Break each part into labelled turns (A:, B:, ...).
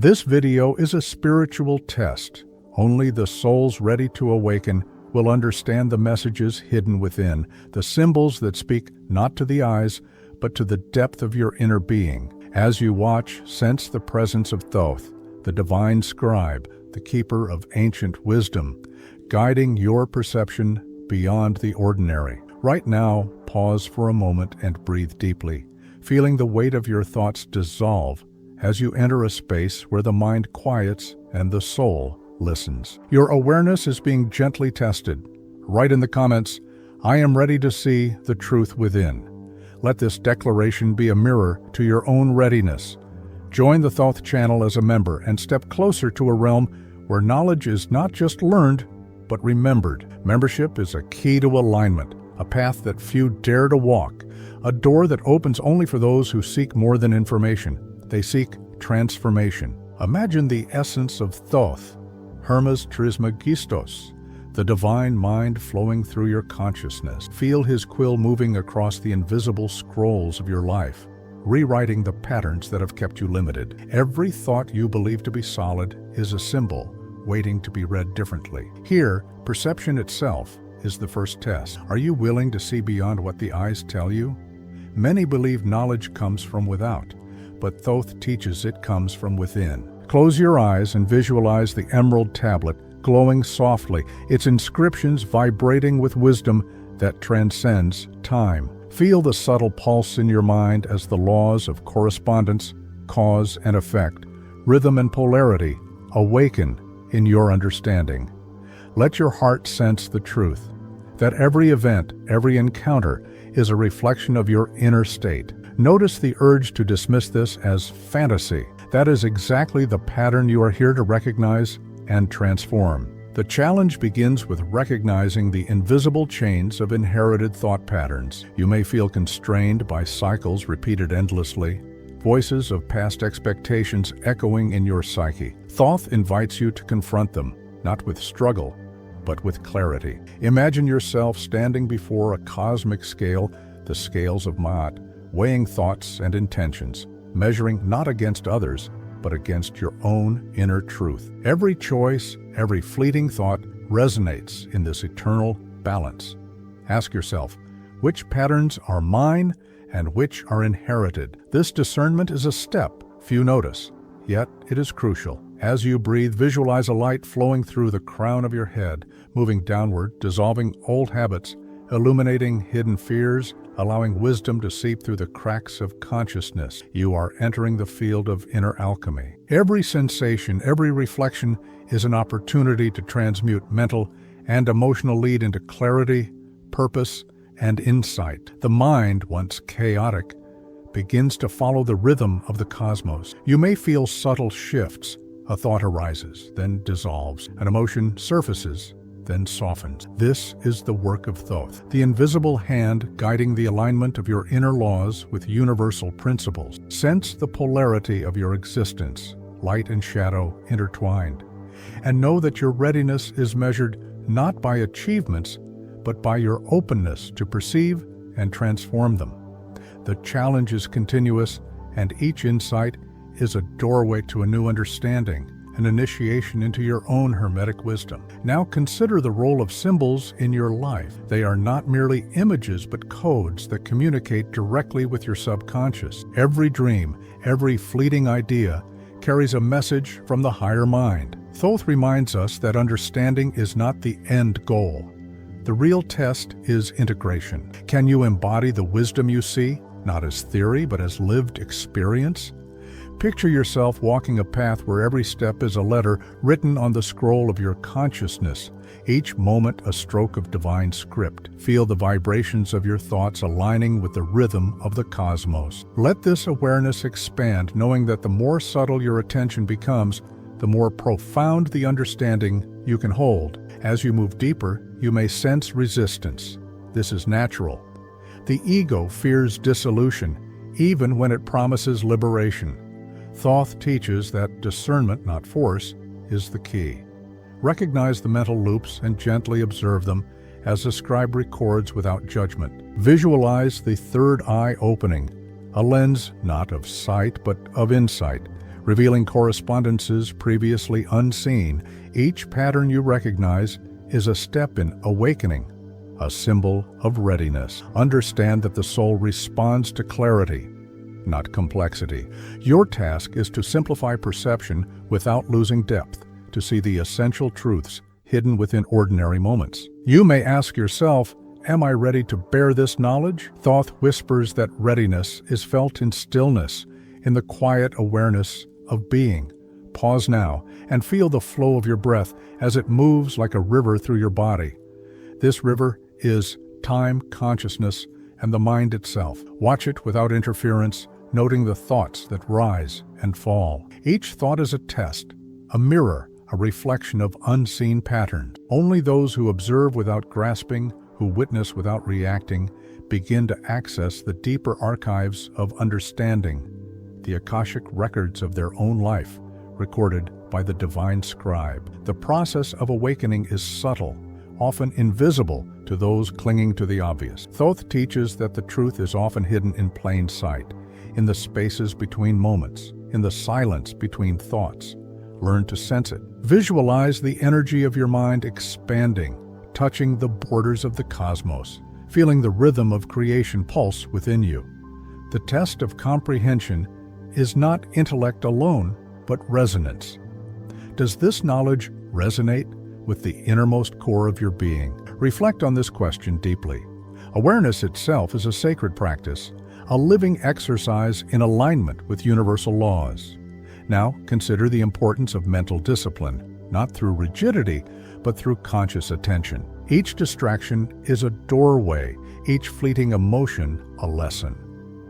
A: This video is a spiritual test. Only the souls ready to awaken will understand the messages hidden within, the symbols that speak not to the eyes, but to the depth of your inner being. As you watch, sense the presence of Thoth, the divine scribe, the keeper of ancient wisdom, guiding your perception beyond the ordinary. Right now, pause for a moment and breathe deeply, feeling the weight of your thoughts dissolve as you enter a space where the mind quiets and the soul listens. Your awareness is being gently tested. Write in the comments, "I am ready to see the truth within." Let this declaration be a mirror to your own readiness. Join the Thoth channel as a member and step closer to a realm where knowledge is not just learned, but remembered. Membership is a key to alignment, a path that few dare to walk, a door that opens only for those who seek more than information. They seek transformation. Imagine the essence of Thoth, Hermes Trismegistos, the divine mind flowing through your consciousness. Feel his quill moving across the invisible scrolls of your life, rewriting the patterns that have kept you limited. Every thought you believe to be solid is a symbol waiting to be read differently. Here, perception itself is the first test. Are you willing to see beyond what the eyes tell you? Many believe knowledge comes from without, but Thoth teaches it comes from within. Close your eyes and visualize the emerald tablet glowing softly, its inscriptions vibrating with wisdom that transcends time. Feel the subtle pulse in your mind as the laws of correspondence, cause and effect, rhythm and polarity awaken in your understanding. Let your heart sense the truth, that every event, every encounter is a reflection of your inner state. Notice the urge to dismiss this as fantasy. That is exactly the pattern you are here to recognize and transform. The challenge begins with recognizing the invisible chains of inherited thought patterns. You may feel constrained by cycles repeated endlessly, voices of past expectations echoing in your psyche. Thoth invites you to confront them, not with struggle, but with clarity. Imagine yourself standing before a cosmic scale, the scales of Ma'at, weighing thoughts and intentions, measuring not against others, but against your own inner truth. Every choice, every fleeting thought resonates in this eternal balance. Ask yourself, which patterns are mine and which are inherited? This discernment is a step few notice, yet it is crucial. As you breathe, visualize a light flowing through the crown of your head, moving downward, dissolving old habits, illuminating hidden fears, allowing wisdom to seep through the cracks of consciousness. You are entering the field of inner alchemy. Every sensation, every reflection is an opportunity to transmute mental and emotional lead into clarity, purpose, and insight. The mind, once chaotic, begins to follow the rhythm of the cosmos. You may feel subtle shifts. A thought arises, then dissolves. An emotion surfaces, then softens. This is the work of Thoth, the invisible hand guiding the alignment of your inner laws with universal principles. Sense the polarity of your existence, light and shadow intertwined, and know that your readiness is measured not by achievements, but by your openness to perceive and transform them. The challenge is continuous, and each insight is a doorway to a new understanding, an initiation into your own Hermetic wisdom. Now consider the role of symbols in your life. They are not merely images, but codes that communicate directly with your subconscious. Every dream, every fleeting idea carries a message from the higher mind. Thoth reminds us that understanding is not the end goal. The real test is integration. Can you embody the wisdom you see, not as theory, but as lived experience? Picture yourself walking a path where every step is a letter written on the scroll of your consciousness, each moment a stroke of divine script. Feel the vibrations of your thoughts aligning with the rhythm of the cosmos. Let this awareness expand, knowing that the more subtle your attention becomes, the more profound the understanding you can hold. As you move deeper, you may sense resistance. This is natural. The ego fears dissolution, even when it promises liberation. Thoth teaches that discernment, not force, is the key. Recognize the mental loops and gently observe them as the scribe records without judgment. Visualize the third eye opening, a lens not of sight but of insight, revealing correspondences previously unseen. Each pattern you recognize is a step in awakening, a symbol of readiness. Understand that the soul responds to clarity, not complexity. Your task is to simplify perception without losing depth, to see the essential truths hidden within ordinary moments. You may ask yourself, am I ready to bear this knowledge? Thoth whispers that readiness is felt in stillness, in the quiet awareness of being. Pause now and feel the flow of your breath as it moves like a river through your body. This river is time, consciousness, and the mind itself. Watch it without interference, noting the thoughts that rise and fall. Each thought is a test, a mirror, a reflection of unseen patterns. Only those who observe without grasping, who witness without reacting, begin to access the deeper archives of understanding, the Akashic records of their own life, recorded by the divine scribe. The process of awakening is subtle, often invisible to those clinging to the obvious. Thoth teaches that the truth is often hidden in plain sight, in the spaces between moments, in the silence between thoughts. Learn to sense it. Visualize the energy of your mind expanding, touching the borders of the cosmos, feeling the rhythm of creation pulse within you. The test of comprehension is not intellect alone, but resonance. Does this knowledge resonate with the innermost core of your being? Reflect on this question deeply. Awareness itself is a sacred practice, a living exercise in alignment with universal laws. Now, consider the importance of mental discipline, not through rigidity, but through conscious attention. Each distraction is a doorway, each fleeting emotion a lesson.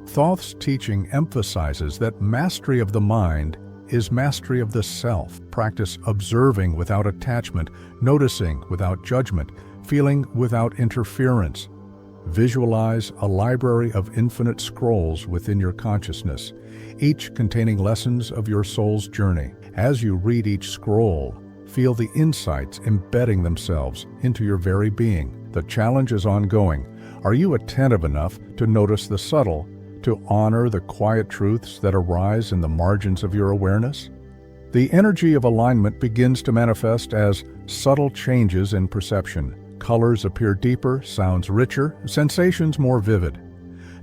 A: Thoth's teaching emphasizes that mastery of the mind is mastery of the self. Practice observing without attachment, noticing without judgment, feeling without interference. Visualize a library of infinite scrolls within your consciousness, each containing lessons of your soul's journey. As you read each scroll, feel the insights embedding themselves into your very being. The challenge is ongoing. Are you attentive enough to notice the subtle, to honor the quiet truths that arise in the margins of your awareness? The energy of alignment begins to manifest as subtle changes in perception. Colors appear deeper, sounds richer, sensations more vivid.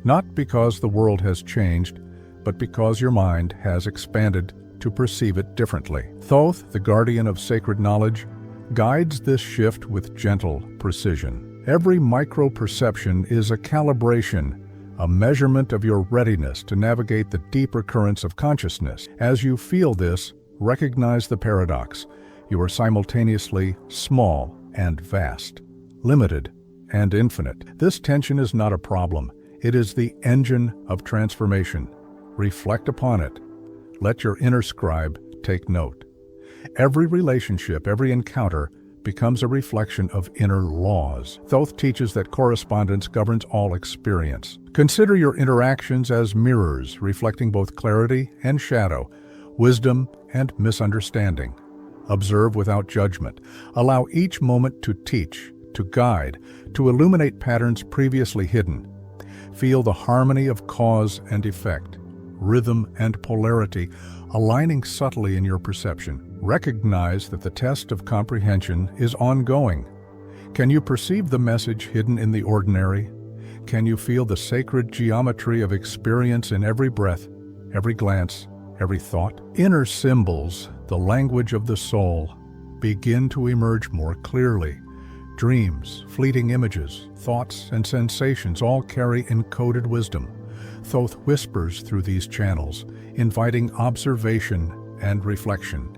A: Not because the world has changed, but because your mind has expanded to perceive it differently. Thoth, the guardian of sacred knowledge, guides this shift with gentle precision. Every micro-perception is a calibration, a measurement of your readiness to navigate the deeper currents of consciousness. As you feel this, recognize the paradox. You are simultaneously small and vast, limited and infinite. This tension is not a problem. It is the engine of transformation. Reflect upon it. Let your inner scribe take note. Every relationship, every encounter becomes a reflection of inner laws. Thoth teaches that correspondence governs all experience. Consider your interactions as mirrors, reflecting both clarity and shadow, wisdom and misunderstanding. Observe without judgment. Allow each moment to teach, to guide, to illuminate patterns previously hidden. Feel the harmony of cause and effect, rhythm and polarity, aligning subtly in your perception. Recognize that the test of comprehension is ongoing. Can you perceive the message hidden in the ordinary? Can you feel the sacred geometry of experience in every breath, every glance, every thought? Inner symbols, the language of the soul, begin to emerge more clearly. Dreams, fleeting images, thoughts, and sensations all carry encoded wisdom. Thoth whispers through these channels, inviting observation and reflection.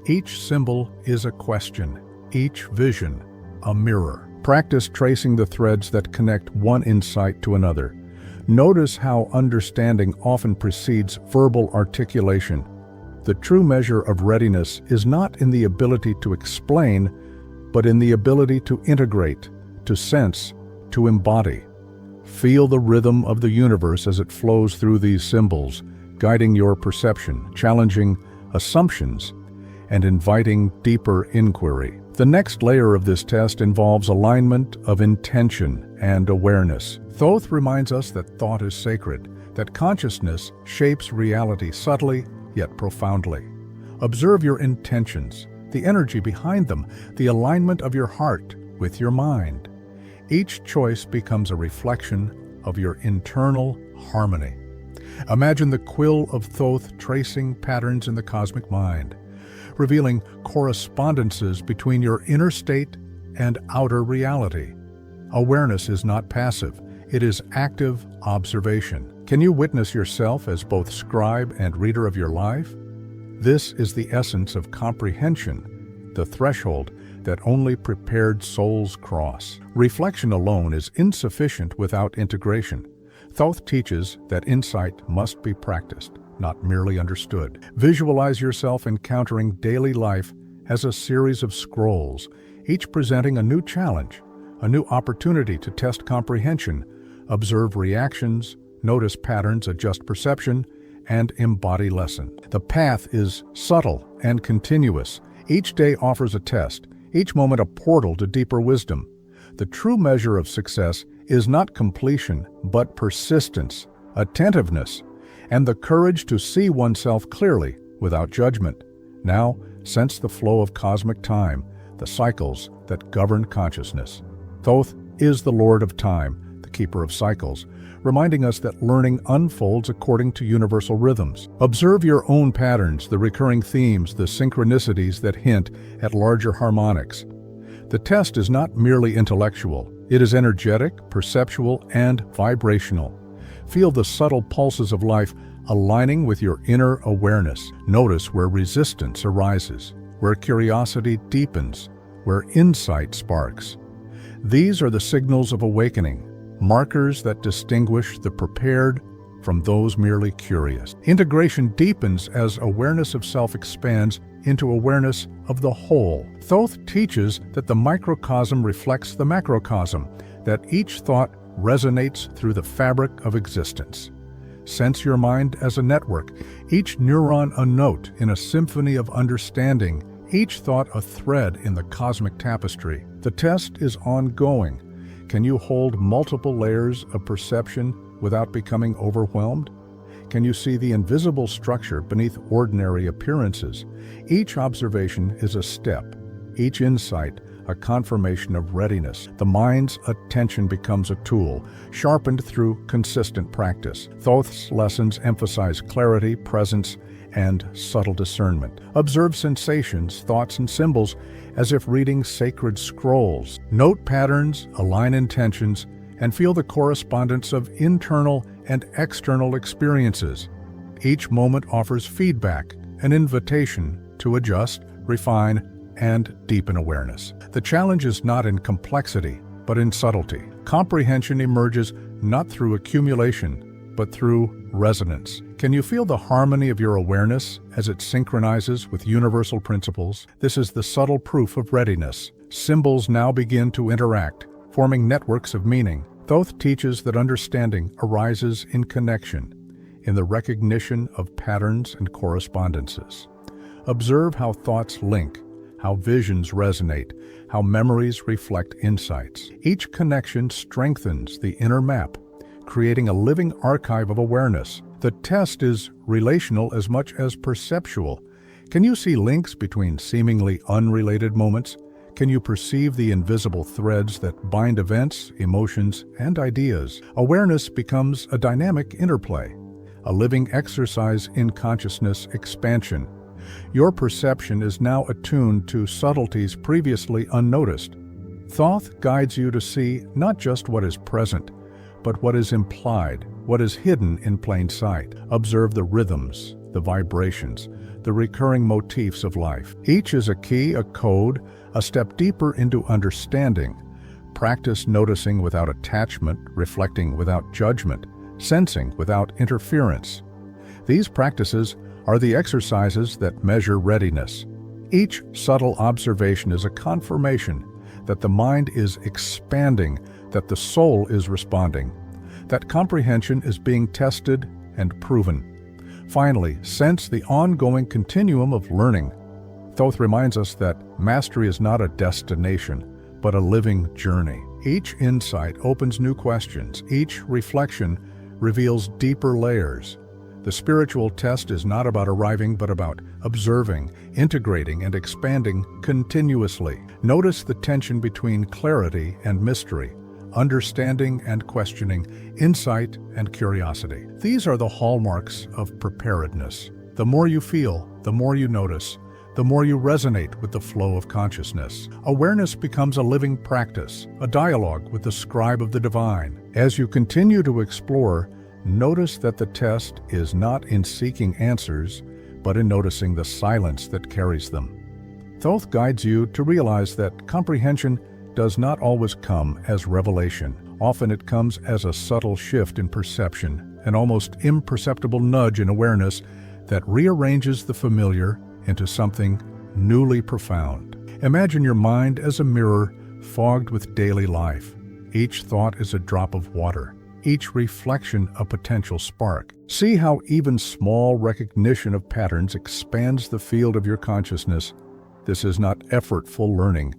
A: Each symbol is a question, each vision a mirror. Practice tracing the threads that connect one insight to another. Notice how understanding often precedes verbal articulation. The true measure of readiness is not in the ability to explain, but in the ability to integrate, to sense, to embody. Feel the rhythm of the universe as it flows through these symbols, guiding your perception, challenging assumptions, and inviting deeper inquiry. The next layer of this test involves alignment of intention and awareness. Thoth reminds us that thought is sacred, that consciousness shapes reality subtly yet profoundly. Observe your intentions, the energy behind them, the alignment of your heart with your mind. Each choice becomes a reflection of your internal harmony. Imagine the quill of Thoth tracing patterns in the cosmic mind, revealing correspondences between your inner state and outer reality. Awareness is not passive, it is active observation. Can you witness yourself as both scribe and reader of your life? This is the essence of comprehension, the threshold that only prepared souls cross. Reflection alone is insufficient without integration. Thoth teaches that insight must be practiced, not merely understood. Visualize yourself encountering daily life as a series of scrolls, each presenting a new challenge, a new opportunity to test comprehension, observe reactions, notice patterns, adjust perception, and embody lesson. The path is subtle and continuous. Each day offers a test, each moment a portal to deeper wisdom. The true measure of success is not completion, but persistence, attentiveness, and the courage to see oneself clearly without judgment. Now, sense the flow of cosmic time, the cycles that govern consciousness. Thoth is the Lord of Time, the keeper of cycles, reminding us that learning unfolds according to universal rhythms. Observe your own patterns, the recurring themes, the synchronicities that hint at larger harmonics. The test is not merely intellectual. It is energetic, perceptual, and vibrational. Feel the subtle pulses of life aligning with your inner awareness. Notice where resistance arises, where curiosity deepens, where insight sparks. These are the signals of awakening, markers that distinguish the prepared from those merely curious. Integration deepens as awareness of self expands into awareness of the whole. Thoth teaches that the microcosm reflects the macrocosm, that each thought resonates through the fabric of existence. Sense your mind as a network, each neuron a note in a symphony of understanding, each thought a thread in the cosmic tapestry. The test is ongoing. Can you hold multiple layers of perception without becoming overwhelmed? Can you see the invisible structure beneath ordinary appearances? Each observation is a step, each insight a confirmation of readiness. The mind's attention becomes a tool, sharpened through consistent practice. Thoth's lessons emphasize clarity, presence, and subtle discernment. Observe sensations, thoughts, and symbols as if reading sacred scrolls. Note patterns, align intentions, and feel the correspondence of internal and external experiences. Each moment offers feedback, an invitation to adjust, refine, and deepen awareness. The challenge is not in complexity, but in subtlety. Comprehension emerges not through accumulation, but through resonance. Can you feel the harmony of your awareness as it synchronizes with universal principles? This is the subtle proof of readiness. Symbols now begin to interact, forming networks of meaning. Thoth teaches that understanding arises in connection, in the recognition of patterns and correspondences. Observe how thoughts link, how visions resonate, how memories reflect insights. Each connection strengthens the inner map, creating a living archive of awareness. The test is relational as much as perceptual. Can you see links between seemingly unrelated moments? Can you perceive the invisible threads that bind events, emotions, and ideas? Awareness becomes a dynamic interplay, a living exercise in consciousness expansion. Your perception is now attuned to subtleties previously unnoticed. Thoth guides you to see not just what is present, but what is implied, what is hidden in plain sight. Observe the rhythms, the vibrations, the recurring motifs of life. Each is a key, a code, a step deeper into understanding. Practice noticing without attachment, reflecting without judgment, sensing without interference. These practices are the exercises that measure readiness. Each subtle observation is a confirmation that the mind is expanding, that the soul is responding, that comprehension is being tested and proven. Finally, sense the ongoing continuum of learning. Thoth reminds us that mastery is not a destination, but a living journey. Each insight opens new questions. Each reflection reveals deeper layers. The spiritual test is not about arriving, but about observing, integrating, and expanding continuously. Notice the tension between clarity and mystery, understanding and questioning, insight and curiosity. These are the hallmarks of preparedness. The more you feel, the more you notice, the more you resonate with the flow of consciousness. Awareness becomes a living practice, a dialogue with the scribe of the divine. As you continue to explore, notice that the test is not in seeking answers, but in noticing the silence that carries them. Thoth guides you to realize that comprehension does not always come as revelation. Often it comes as a subtle shift in perception, an almost imperceptible nudge in awareness that rearranges the familiar into something newly profound. Imagine your mind as a mirror fogged with daily life. Each thought is a drop of water, each reflection a potential spark. See how even small recognition of patterns expands the field of your consciousness. This is not effortful learning.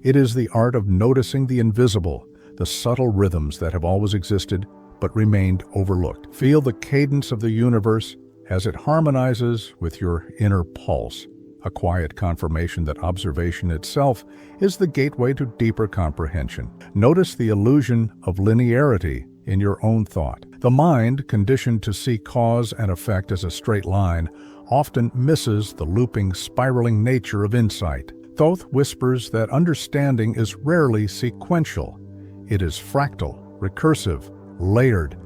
A: It is the art of noticing the invisible, the subtle rhythms that have always existed but remained overlooked. Feel the cadence of the universe as it harmonizes with your inner pulse, a quiet confirmation that observation itself is the gateway to deeper comprehension. Notice the illusion of linearity in your own thought. The mind, conditioned to see cause and effect as a straight line, often misses the looping, spiraling nature of insight. Thoth whispers that understanding is rarely sequential. It is fractal, recursive, layered.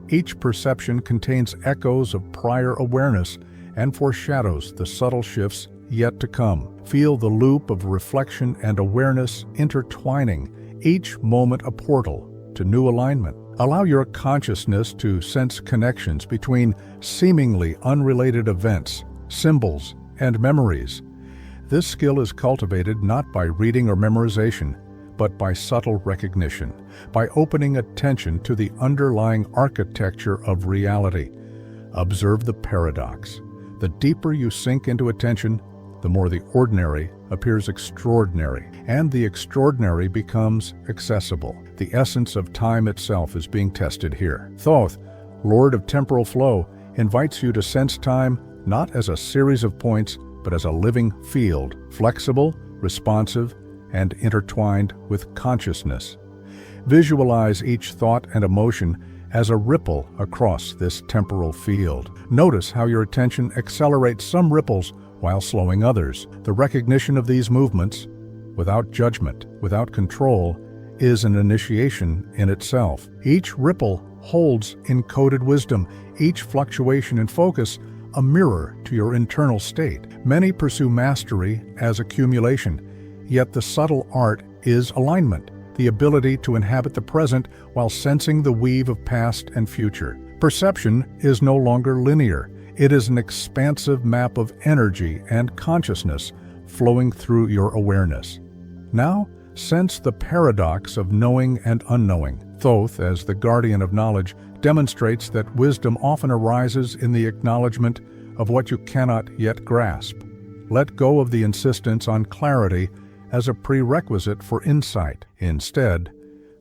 A: Each perception contains echoes of prior awareness and foreshadows the subtle shifts yet to come. Feel the loop of reflection and awareness intertwining, each moment a portal to new alignment. Allow your consciousness to sense connections between seemingly unrelated events, symbols, and memories. This skill is cultivated not by reading or memorization, but by subtle recognition, by opening attention to the underlying architecture of reality. Observe the paradox. The deeper you sink into attention, the more the ordinary appears extraordinary, and the extraordinary becomes accessible. The essence of time itself is being tested here. Thoth, Lord of temporal flow, invites you to sense time not as a series of points, but as a living field, flexible, responsive, and intertwined with consciousness. Visualize each thought and emotion as a ripple across this temporal field. Notice how your attention accelerates some ripples while slowing others. The recognition of these movements, without judgment, without control, is an initiation in itself. Each ripple holds encoded wisdom, each fluctuation in focus a mirror to your internal state. Many pursue mastery as accumulation, yet the subtle art is alignment, the ability to inhabit the present while sensing the weave of past and future. Perception is no longer linear. It is an expansive map of energy and consciousness flowing through your awareness. Now, sense the paradox of knowing and unknowing. Thoth, as the guardian of knowledge, demonstrates that wisdom often arises in the acknowledgement of what you cannot yet grasp. Let go of the insistence on clarity as a prerequisite for insight. Instead,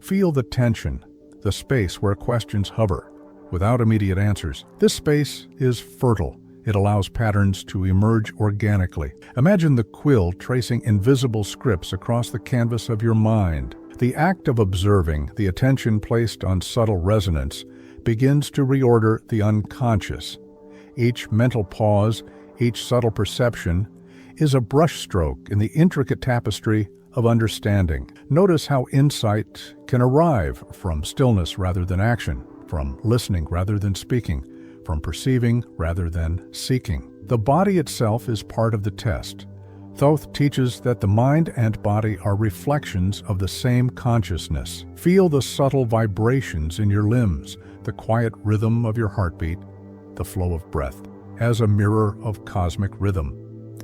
A: feel the tension, the space where questions hover, without immediate answers. This space is fertile. It allows patterns to emerge organically. Imagine the quill tracing invisible scripts across the canvas of your mind. The act of observing, the attention placed on subtle resonance, begins to reorder the unconscious. Each mental pause, each subtle perception, is a brushstroke in the intricate tapestry of understanding. Notice how insight can arrive from stillness rather than action, from listening rather than speaking, from perceiving rather than seeking. The body itself is part of the test. Thoth teaches that the mind and body are reflections of the same consciousness. Feel the subtle vibrations in your limbs, the quiet rhythm of your heartbeat, the flow of breath, as a mirror of cosmic rhythm.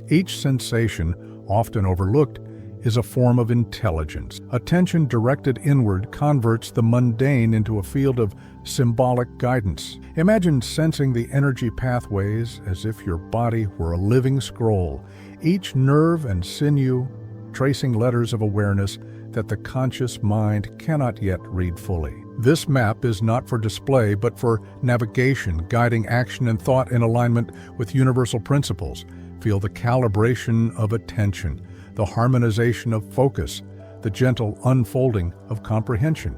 A: Each sensation, often overlooked, is a form of intelligence. Attention directed inward converts the mundane into a field of symbolic guidance. Imagine sensing the energy pathways as if your body were a living scroll, each nerve and sinew tracing letters of awareness that the conscious mind cannot yet read fully. This map is not for display, but for navigation, guiding action and thought in alignment with universal principles. Feel the calibration of attention, the harmonization of focus, the gentle unfolding of comprehension.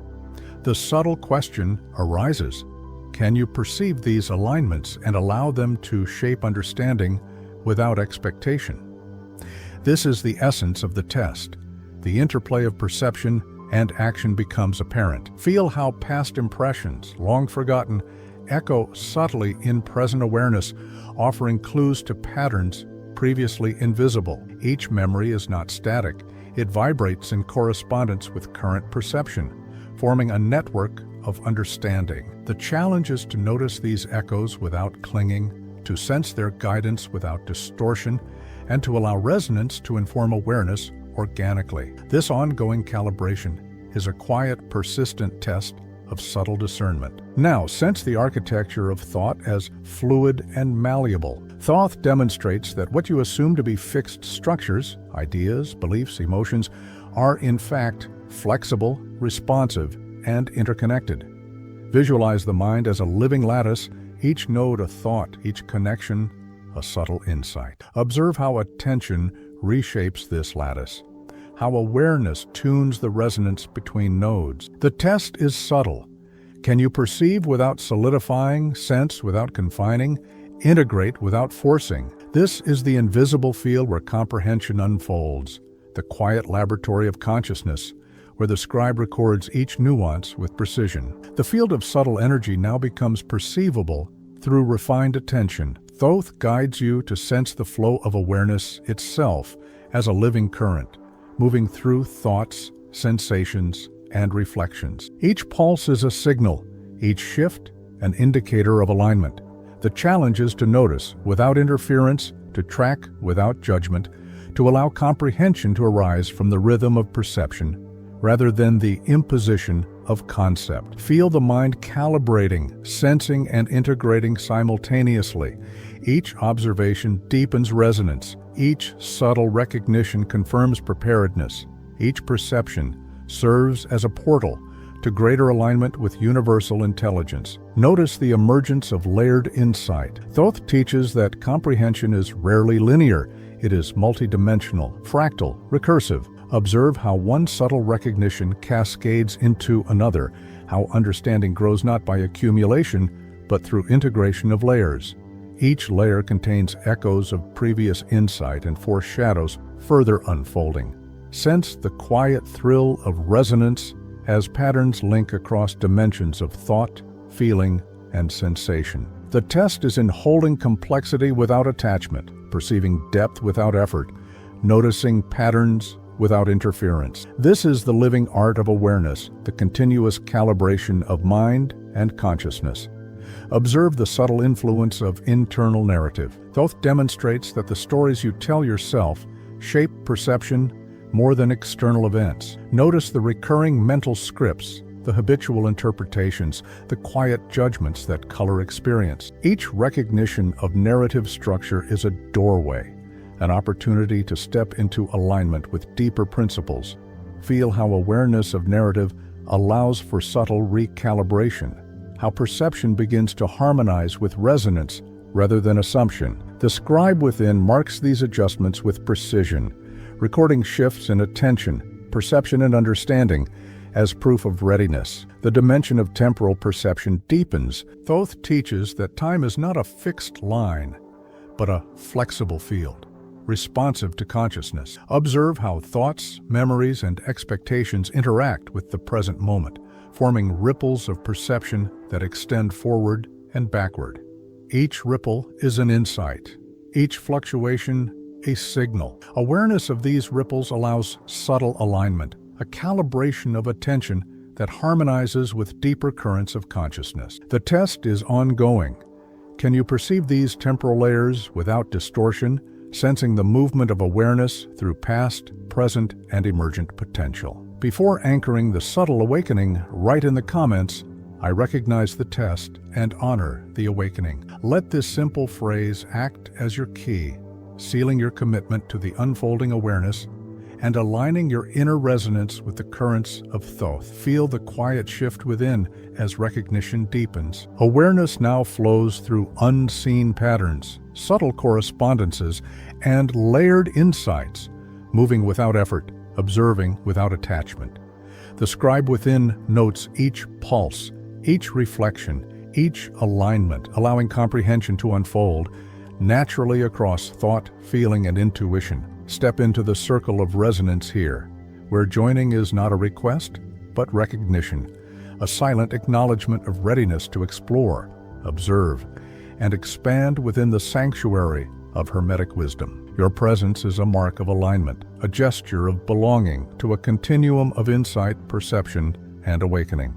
A: The subtle question arises: can you perceive these alignments and allow them to shape understanding without expectation? This is the essence of the test. The interplay of perception and action becomes apparent. Feel how past impressions, long forgotten, echo subtly in present awareness, offering clues to patterns previously invisible. Each memory is not static. It vibrates in correspondence with current perception, forming a network of understanding. The challenge is to notice these echoes without clinging, to sense their guidance without distortion, and to allow resonance to inform awareness organically. This ongoing calibration is a quiet, persistent test of subtle discernment. Now, sense the architecture of thought as fluid and malleable. Thoth demonstrates that what you assume to be fixed structures, ideas, beliefs, emotions, are in fact flexible, responsive, and interconnected. Visualize the mind as a living lattice, each node a thought, each connection a subtle insight. Observe how attention reshapes this lattice, how awareness tunes the resonance between nodes. The test is subtle. Can you perceive without solidifying, sense without confining, integrate without forcing? This is the invisible field where comprehension unfolds, the quiet laboratory of consciousness, where the scribe records each nuance with precision. The field of subtle energy now becomes perceivable through refined attention. Thoth guides you to sense the flow of awareness itself as a living current, moving through thoughts, sensations, and reflections. Each pulse is a signal, each shift an indicator of alignment. The challenge is to notice without interference, to track without judgment, to allow comprehension to arise from the rhythm of perception rather than the imposition of concept. Feel the mind calibrating, sensing, and integrating simultaneously. Each observation deepens resonance. Each subtle recognition confirms preparedness. Each perception serves as a portal to greater alignment with universal intelligence. Notice the emergence of layered insight. Thoth teaches that comprehension is rarely linear. It is multidimensional, fractal, recursive. Observe how one subtle recognition cascades into another, how understanding grows not by accumulation, but through integration of layers. Each layer contains echoes of previous insight and foreshadows further unfolding. Sense the quiet thrill of resonance as patterns link across dimensions of thought, feeling, and sensation. The test is in holding complexity without attachment, perceiving depth without effort, noticing patterns without interference. This is the living art of awareness, the continuous calibration of mind and consciousness. Observe the subtle influence of internal narrative. Thoth demonstrates that the stories you tell yourself shape perception more than external events. Notice the recurring mental scripts, the habitual interpretations, the quiet judgments that color experience. Each recognition of narrative structure is a doorway, an opportunity to step into alignment with deeper principles. Feel how awareness of narrative allows for subtle recalibration, how perception begins to harmonize with resonance rather than assumption. The scribe within marks these adjustments with precision, recording shifts in attention, perception, and understanding as proof of readiness. The dimension of temporal perception deepens. Thoth teaches that time is not a fixed line, but a flexible field, responsive to consciousness. Observe how thoughts, memories, and expectations interact with the present moment, forming ripples of perception that extend forward and backward. Each ripple is an insight, each fluctuation a signal. Awareness of these ripples allows subtle alignment, a calibration of attention that harmonizes with deeper currents of consciousness. The test is ongoing. Can you perceive these temporal layers without distortion, sensing the movement of awareness through past, present, and emergent potential? Before anchoring the subtle awakening, write in the comments, "I recognize the test and honor the awakening." Let this simple phrase act as your key, sealing your commitment to the unfolding awareness and aligning your inner resonance with the currents of Thoth. Feel the quiet shift within as recognition deepens. Awareness now flows through unseen patterns, subtle correspondences, and layered insights, moving without effort, observing without attachment. The scribe within notes each pulse, each reflection, each alignment, allowing comprehension to unfold naturally across thought, feeling, and intuition. Step into the circle of resonance here, where joining is not a request, but recognition, a silent acknowledgement of readiness to explore, observe, and expand within the sanctuary of Hermetic wisdom. Your presence is a mark of alignment, a gesture of belonging to a continuum of insight, perception, and awakening.